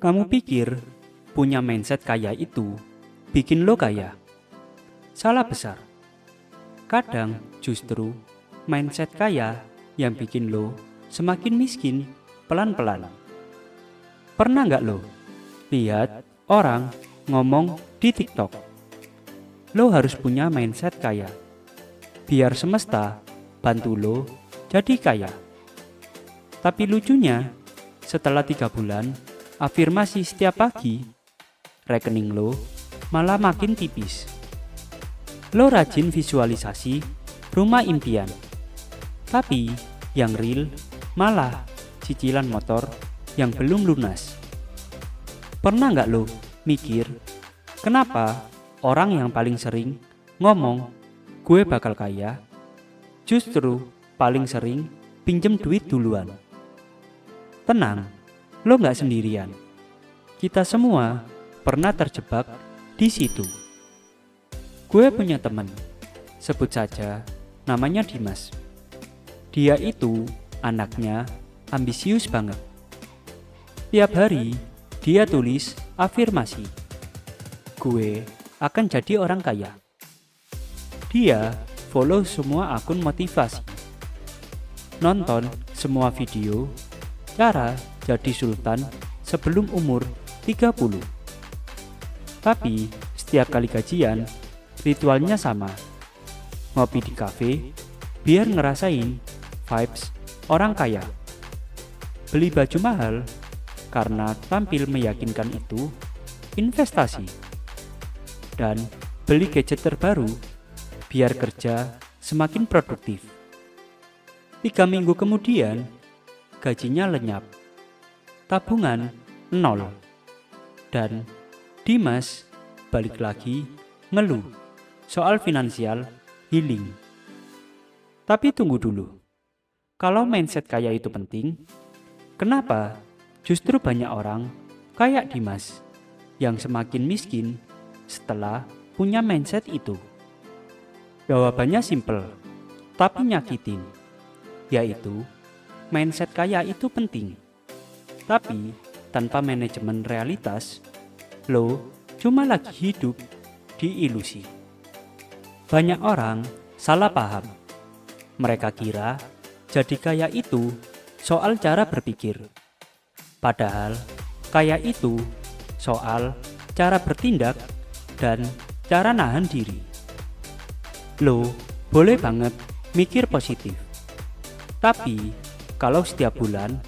Kamu pikir punya mindset kaya itu bikin lo kaya? Salah besar. Kadang justru mindset kaya yang bikin lo semakin miskin pelan-pelan. Pernah nggak lo lihat orang ngomong di TikTok, lo harus punya mindset kaya, biar semesta bantu lo jadi kaya. Tapi lucunya, setelah 3 bulan afirmasi setiap pagi, rekening lo malah makin tipis. Lo rajin visualisasi rumah impian, tapi yang real malah cicilan motor yang belum lunas. Pernah nggak lo mikir, kenapa orang yang paling sering ngomong gue bakal kaya, justru paling sering pinjem duit duluan? Tenang, lo nggak sendirian. Kita semua pernah terjebak di situ. Gue punya teman, sebut saja namanya Dimas. Dia itu anaknya ambisius banget. Tiap hari dia tulis afirmasi, gue akan jadi orang kaya. Dia follow semua akun motivasi, nonton semua video cara jadi sultan sebelum umur 30. Tapi setiap kali gajian, ritualnya sama. Ngopi di kafe biar ngerasain vibes orang kaya. Beli baju mahal karena tampil meyakinkan itu investasi. Dan beli gadget terbaru biar kerja semakin produktif. 3 minggu kemudian gajinya lenyap, tabungan 0, dan Dimas balik lagi ngeluh soal finansial healing. Tapi tunggu dulu, kalau mindset kaya itu penting, kenapa justru banyak orang kayak Dimas yang semakin miskin setelah punya mindset itu? Jawabannya simple, tapi nyakitin, yaitu mindset kaya itu penting, tapi tanpa manajemen realitas, lo cuma lagi hidup di ilusi. Banyak orang salah paham. Mereka kira jadi kaya itu soal cara berpikir. Padahal kaya itu soal cara bertindak dan cara nahan diri. Lo boleh banget mikir positif. Tapi kalau setiap bulan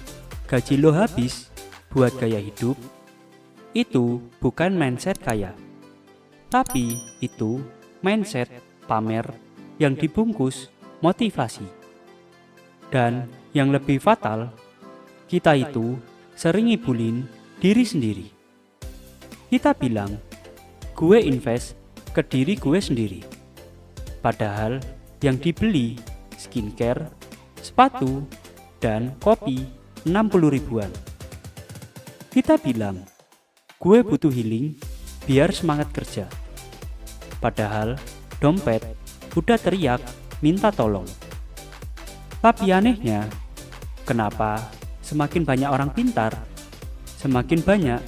gaji lo habis buat gaya hidup, itu bukan mindset kaya. Tapi itu mindset pamer yang dibungkus motivasi. Dan yang lebih fatal, kita itu sering ngibulin diri sendiri. Kita bilang, gue invest ke diri gue sendiri. Padahal yang dibeli skincare, sepatu, dan kopi 60 ribuan. Kita bilang, gue butuh healing biar semangat kerja. Padahal dompet udah teriak minta tolong. Tapi anehnya, kenapa semakin banyak orang pintar, semakin banyak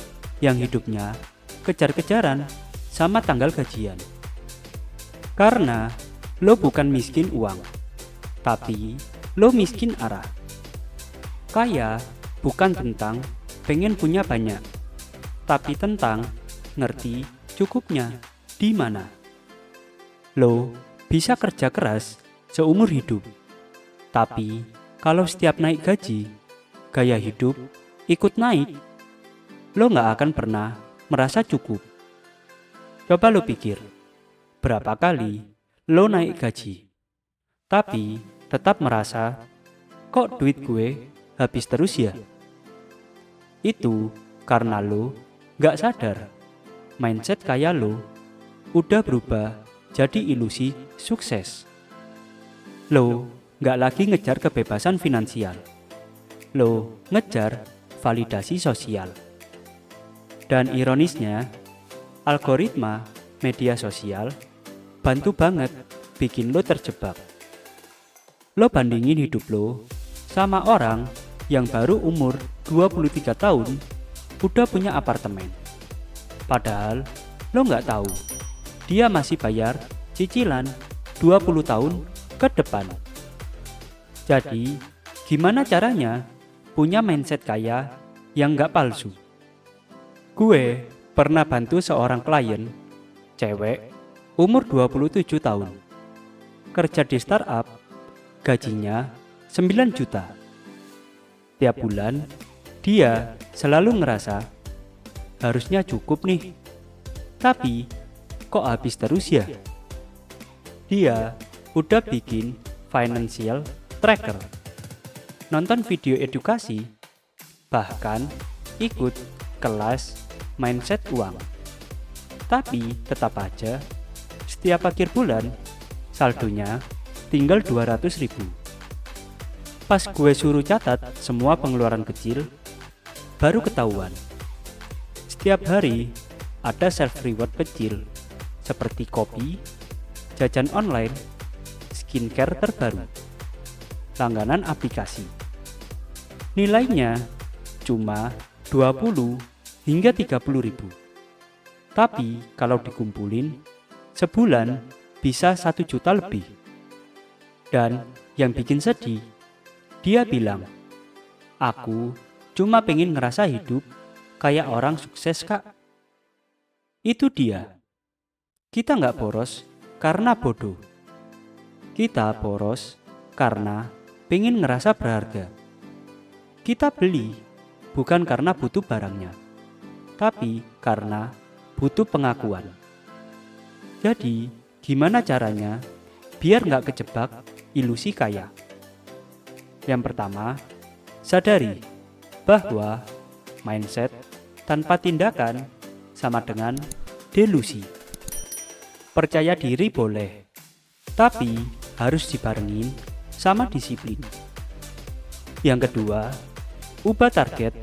yang hidupnya kejar-kejaran sama tanggal gajian? Karena lo bukan miskin uang, tapi lo miskin arah. Kaya bukan tentang pengen punya banyak, tapi tentang ngerti cukupnya di mana. Lo bisa kerja keras seumur hidup, tapi kalau setiap naik gaji, gaya hidup ikut naik, lo gak akan pernah merasa cukup. Coba lo pikir, berapa kali lo naik gaji, tapi tetap merasa, kok duit gue habis terus ya? Itu karena lo gak sadar, mindset kaya lo udah berubah jadi ilusi sukses. Lo gak lagi ngejar kebebasan finansial, lo ngejar validasi sosial. Dan ironisnya, algoritma media sosial bantu banget bikin lo terjebak. Lo bandingin hidup lo sama orang yang baru umur 23 tahun udah punya apartemen. Padahal lo nggak tahu, dia masih bayar cicilan 20 tahun ke depan. Jadi, gimana caranya punya mindset kaya yang nggak palsu? Gue pernah bantu seorang klien, cewek, umur 27 tahun. Kerja di startup, gajinya 9 juta. Tiap bulan, dia selalu ngerasa, harusnya cukup nih. Tapi, kok habis terus ya? Dia udah bikin financial tracker, nonton video edukasi, bahkan ikut kelas mindset uang. Tapi tetap aja, setiap akhir bulan, saldonya tinggal 200 ribu. Pas gue suruh catat semua pengeluaran kecil, baru ketahuan. Setiap hari ada self reward kecil, seperti kopi, jajan online, skincare terbaru, langganan aplikasi. Nilainya cuma 20 hingga 30 ribu. Tapi kalau dikumpulin, sebulan bisa 1 juta lebih. Dan yang bikin sedih, dia bilang, aku cuma pengen ngerasa hidup kayak orang sukses kak. Itu dia. Kita nggak boros karena bodoh. Kita boros karena pengen ngerasa berharga. Kita beli bukan karena butuh barangnya, tapi karena butuh pengakuan. Jadi, gimana caranya biar nggak kejebak ilusi kaya? Yang pertama, sadari bahwa mindset tanpa tindakan sama dengan delusi. Percaya diri boleh, tapi harus dibarengin sama disiplin. Yang kedua, ubah target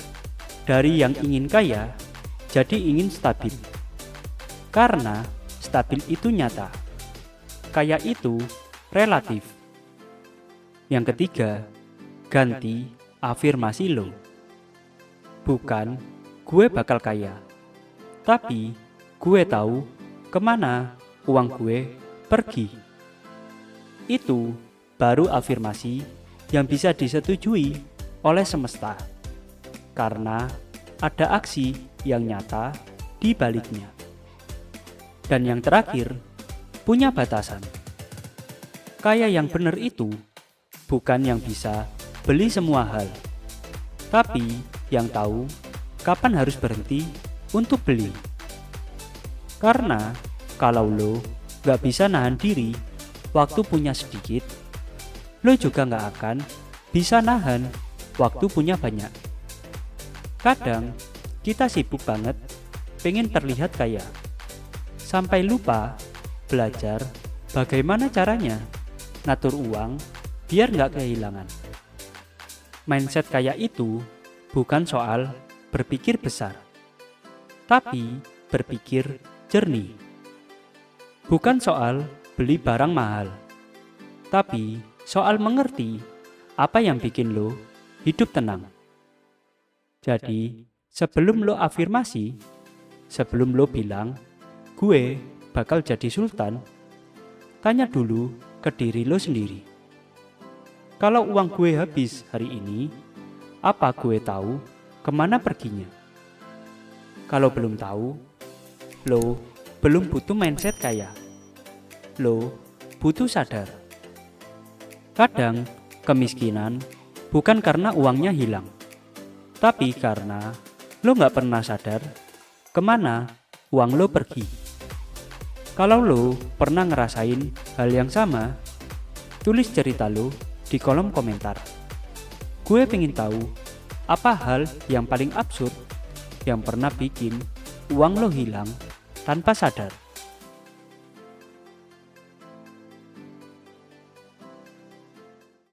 dari yang ingin kaya jadi ingin stabil. Karena stabil itu nyata, kaya itu relatif. Yang ketiga, ganti afirmasi lo. Bukan gue bakal kaya, tapi gue tahu kemana uang gue pergi. Itu baru afirmasi yang bisa disetujui oleh semesta, karena ada aksi yang nyata di baliknya. Dan yang terakhir, punya batasan. Kaya yang benar itu bukan yang bisa beli semua hal, tapi yang tahu kapan harus berhenti untuk beli. Karena kalau lo gak bisa nahan diri waktu punya sedikit, lo juga gak akan bisa nahan waktu punya banyak. Kadang kita sibuk banget pengen terlihat kaya, sampai lupa belajar bagaimana caranya ngatur uang biar gak kehilangan. Mindset kaya itu bukan soal berpikir besar, tapi berpikir jernih. Bukan soal beli barang mahal, tapi soal mengerti apa yang bikin lo hidup tenang. Jadi, sebelum lo afirmasi, sebelum lo bilang, gue bakal jadi sultan, tanya dulu ke diri lo sendiri. Kalau uang gue habis hari ini, apa gue tahu kemana perginya? Kalau belum tahu, lo belum butuh mindset kaya. Lo butuh sadar. Kadang kemiskinan bukan karena uangnya hilang, tapi karena lo gak pernah sadar kemana uang lo pergi. Kalau lo pernah ngerasain hal yang sama, tulis cerita lo di kolom komentar. Gue pengen tahu apa hal yang paling absurd yang pernah bikin uang lo hilang tanpa sadar.